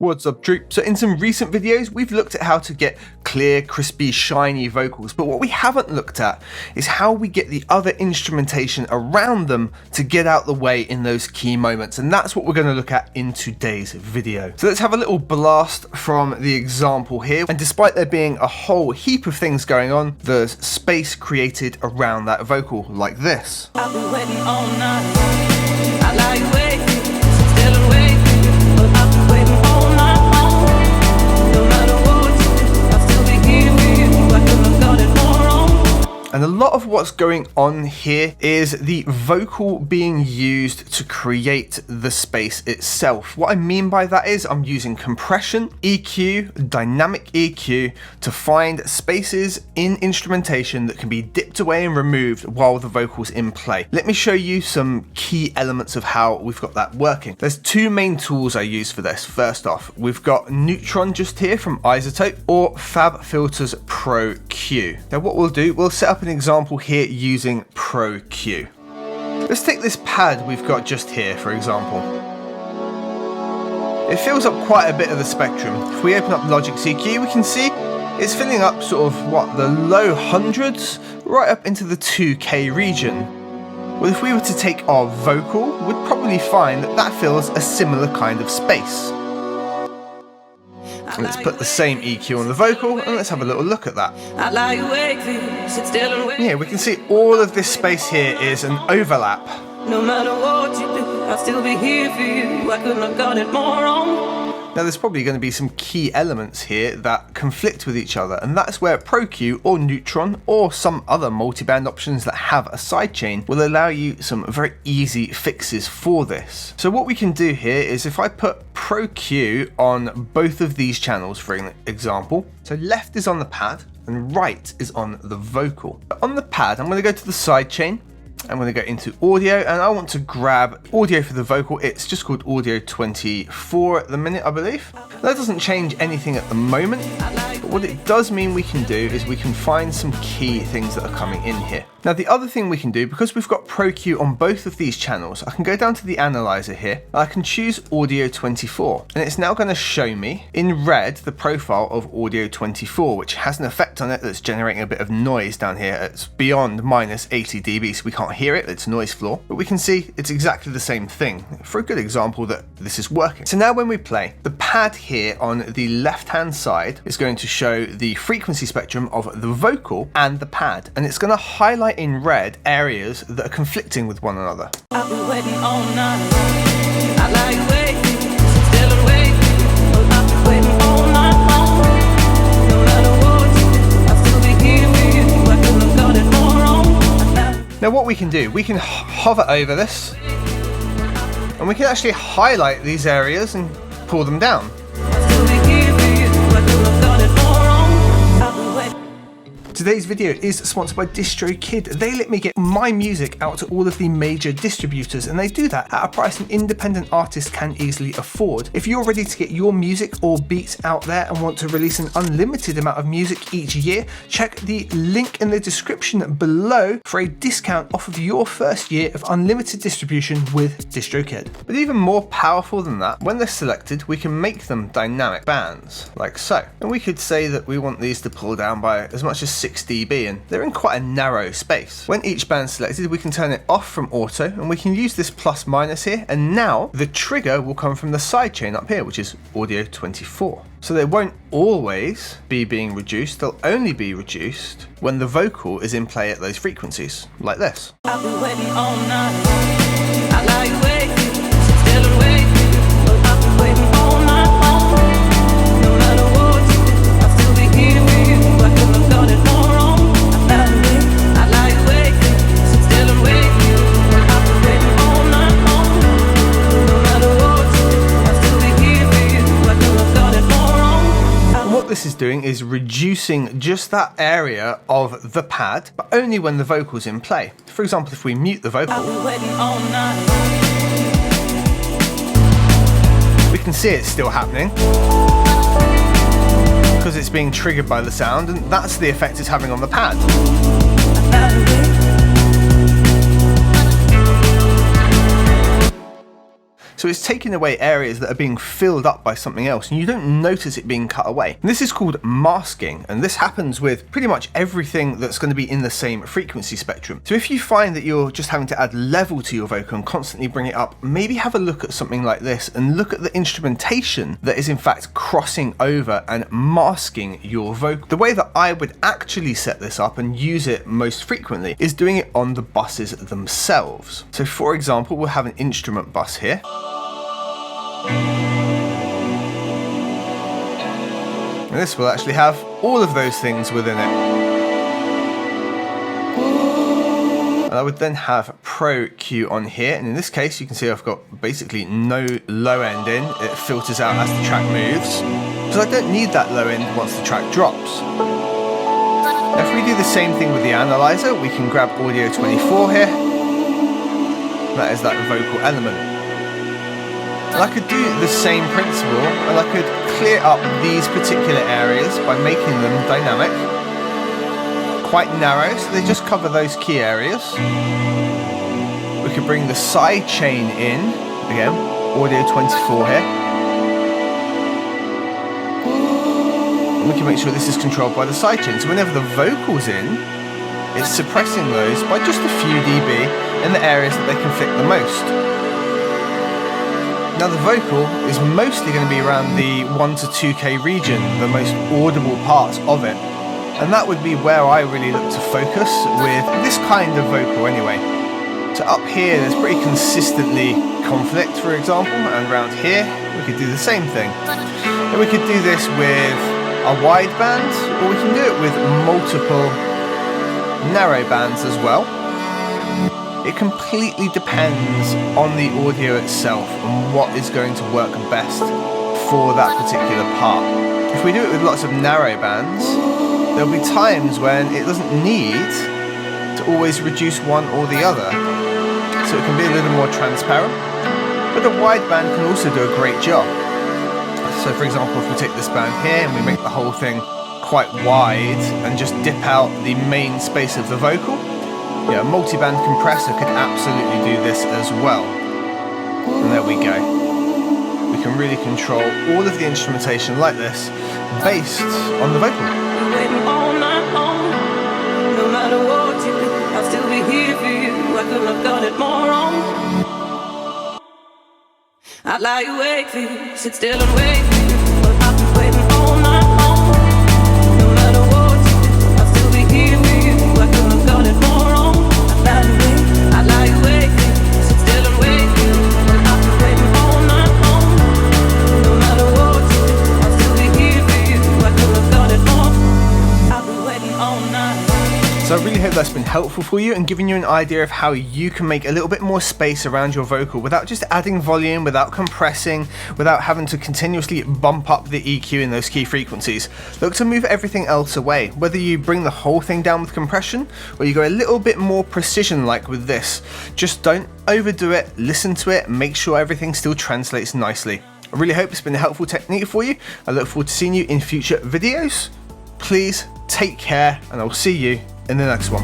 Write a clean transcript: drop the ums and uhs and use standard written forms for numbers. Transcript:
What's up, troop? So in some recent videos, we've looked at how to get clear, crispy, shiny vocals, but what we haven't looked at is how we get the other instrumentation around them to get out the way in those key moments, and that's what we're going to look at in today's video. So let's have a little blast from the example here, and despite there being a whole heap of things going on, there's space created around that vocal, like this. I've been waiting all night. I lie awake, still awake, but I've been waiting all night long. No matter what you do, I'll still be here for you. I couldn't have got it more wrong. And a lot of what's going on here is the vocal being used to create the space itself. What I mean by that is I'm using compression, EQ, dynamic EQ to find spaces in instrumentation that can be dipped away and removed while the vocal's in play. Let me show you some key elements of how we've got that working. There's two main tools I use for this. First off, we've got Neutron just here from iZotope or FabFilter's Pro Q. Now what we'll do, we'll set up an example here using Pro Q. Let's take this pad we've got just here, for example. It fills up quite a bit of the spectrum. If we open up Logic CQ, we can see it's filling up sort of, the low hundreds, right up into the 2K region. Well, if we were to take our vocal, we'd probably find that that fills a similar kind of space. Let's put the same EQ on the vocal and let's have a little look at that. I lie awake for you, sit still and wait. Yeah, we can see all of this space here is an overlap. No matter what you do, I'll still be here for you. I couldn't have got it more wrong. Now there's probably going to be some key elements here that conflict with each other, and that's where Pro Q or Neutron or some other multiband options that have a sidechain will allow you some very easy fixes for this. So what we can do here is if I put Pro Q on both of these channels, for example, so left is on the pad and right is on the vocal. On the pad, I'm going to go to the sidechain. I'm going to go into audio and I want to grab audio for the vocal. It's just called Audio 24 at the minute, I believe. That doesn't change anything at the moment, but what it does mean we can do is we can find some key things that are coming in here. Now the other thing we can do, because we've got Pro Q on both of these channels, I can go down to the analyzer here, I can choose Audio 24, and it's now going to show me in red the profile of Audio 24, which has an effect on it that's generating a bit of noise down here. It's beyond minus 80 dB, so we can't hear it, it's noise floor, but we can see it's exactly the same thing for a good example that this is working. So now when we play, the pad here on the left hand side is going to show the frequency spectrum of the vocal and the pad, and it's going to highlight in red areas that are conflicting with one another. I've been waiting all night. I lie awake, still awake, but I've been waiting all night long. No matter what you do, I'll still be here for you. I couldn't have got it more wrong. Now what we can do, we can hover over this and we can actually highlight these areas and pull them down. I'll still be here for you. I couldn't have got it more wrong. I've been waiting. Today's video is sponsored by DistroKid. They let me get my music out to all of the major distributors, and they do that at a price an independent artist can easily afford. If you're ready to get your music or beats out there and want to release an unlimited amount of music each year, check the link in the description below for a discount off of your first year of unlimited distribution with DistroKid. But even more powerful than that, when they're selected, we can make them dynamic bands, like so. And we could say that we want these to pull down by as much as 6 dB, and they're in quite a narrow space. When each band's selected, we can turn it off from auto, and we can use this plus minus here, and now the trigger will come from the sidechain up here, which is Audio 24. So they won't always be being reduced, they'll only be reduced when the vocal is in play at those frequencies, like this. I've been waiting all night. I lie awake, still awake, but I've been waiting all night long. No matter what you do, I'll still be here for you. I couldn't have got it more wrong. I lie awake, still awake, but I've been waiting all night long. No matter what you do, I'll still be here for you. I couldn't have got it more wrong. And what this is doing is reducing just that area of the pad, but only when the vocal's in play. For example, if we mute the vocal, I've been waiting all night. we can see it's still happening because it's being triggered by the sound, and that's the effect it's having on the pad. So it's taking away areas that are being filled up by something else and you don't notice it being cut away. And this is called masking, and this happens with pretty much everything that's going to be in the same frequency spectrum. So if you find that you're just having to add level to your vocal and constantly bring it up, maybe have a look at something like this and look at the instrumentation that is in fact crossing over and masking your vocal. The way that I would actually set this up and use it most frequently is doing it on the buses themselves. So for example, we'll have an instrument bus here. And this will actually have all of those things within it. And I would then have Pro Q on here, and in this case you can see I've got basically no low end in. It filters out as the track moves, because I don't need that low end once the track drops. Now if we do the same thing with the analyzer, we can grab Audio 24 here. That is that vocal element. And I could do the same principle, and I could clear up these particular areas by making them dynamic. Quite narrow, so they just cover those key areas. We could bring the side chain in, again, Audio 24 here. And we can make sure this is controlled by the side chain. So whenever the vocal's in, it's suppressing those by just a few dB in the areas that they conflict the most. Now the vocal is mostly going to be around the 1 to 2K region, the most audible parts of it. And that would be where I really look to focus with this kind of vocal anyway. So up here there's pretty consistently conflict, for example, and around here we could do the same thing. And we could do this with a wide band, or we can do it with multiple narrow bands as well. It completely depends on the audio itself and what is going to work best for that particular part. If we do it with lots of narrow bands, there'll be times when it doesn't need to always reduce one or the other, so it can be a little more transparent, but a wide band can also do a great job. So for example, if we take this band here and we make the whole thing quite wide and just dip out the main space of the vocal, yeah, a multi-band compressor could absolutely do this as well. And there we go. We can really control all of the instrumentation like this based on the vocal. Waiting all night long. No matter what you do, I'll still be here for you. I couldn't have done it more wrong. I'd lie awake for you, sit still and wait for you, but I've been waiting all night long. No matter what you do, I'll still be here for you. I couldn't have done it more wrong. I'd lie awake for you, sit still and wait for you, but I've been waiting all night long. No matter what you do, I'll still be here for you. I couldn't have done it more. I've been waiting all night. So I really hope that's been helpful for you and giving you an idea of how you can make a little bit more space around your vocal without just adding volume, without compressing, without having to continuously bump up the EQ in those key frequencies. Look to move everything else away, whether you bring the whole thing down with compression or you go a little bit more precision like with this. Just don't overdo it, listen to it, make sure everything still translates nicely. I really hope it's been a helpful technique for you. I look forward to seeing you in future videos. Please take care, and I'll see you in the next one.